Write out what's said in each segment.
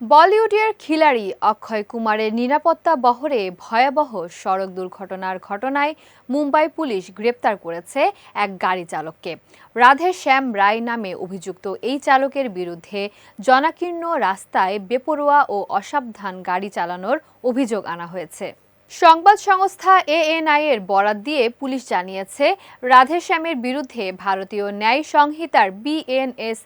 বলিউডের খিলাড়ি অক্ষয় কুমারের নিরাপত্তা বহরে ভয়াবহ সড়ক দুর্ঘটনার ঘটনায় মুম্বাই পুলিশ গ্রেপ্তার করেছে এক গাড়ি চালককে। রাধে শ্যাম রায় নামে অভিযুক্ত এই চালকের বিরুদ্ধে জনাকীর্ণ রাস্তায় বেপরোয়া ও অসাবধান গাড়ি চালানোর অভিযোগ আনা হয়েছে। সংবাদ সংস্থা এএনআই এর বরাত দিয়ে পুলিশ জানিয়েছে, রাধেশ্যামের বিরুদ্ধে ভারতীয় ন্যায় সংহিতার বিএনএস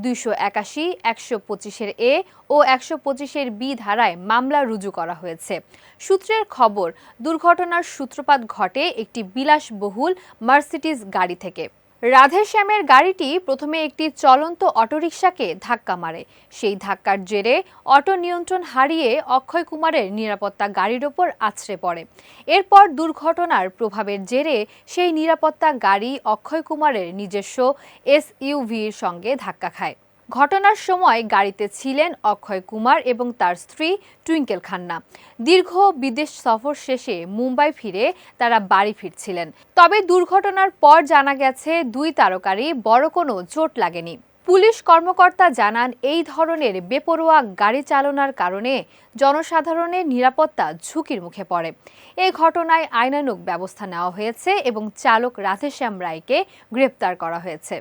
281, 125 এ ও 125 বি ধারায় মামলা রুজু করা হয়েছে। সূত্রের খবর, দুর্ঘটনার সূত্রপাত ঘটে একটি বিলাসবহুল মার্সিডিজ গাড়ি থেকে। রাধেশ্যামের গাড়িটি প্রথমে একটি চলন্ত অটোরিকশাকে ধাক্কা মারে। সেই ধাক্কার জেরে অটো নিয়ন্ত্রণ হারিয়ে অক্ষয় কুমারের নিরাপত্তা গাড়ির ওপর আছড়ে পড়ে। এরপর দুর্ঘটনার প্রভাবের জেরে সেই নিরাপত্তা গাড়ি অক্ষয় কুমারের নিজস্ব এসইউভির সঙ্গে ধাক্কা খায়। ঘটনার সময় গাড়িতে ছিলেন অক্ষয় কুমার এবং তার স্ত্রী টুইঙ্কেল খান্না। দীর্ঘ বিদেশ সফর শেষে মুম্বাই ফিরে তারা বাড়ি ফিরছিলেন। তবে দুর্ঘটনার পর জানা গেছে দুই তারকারই বড় কোনো চোট লাগেনি। পুলিশ কর্মকর্তা জানান, এই ধরনের বেপরোয়া গাড়ি চালানোর কারণে জনসাধারণের নিরাপত্তা ঝুঁকির মুখে পড়ে। এই ঘটনায় আইনানুগ ব্যবস্থা নেওয়া হয়েছে এবং চালক রাধেশ্যাম রায়কে গ্রেপ্তার করা হয়েছে।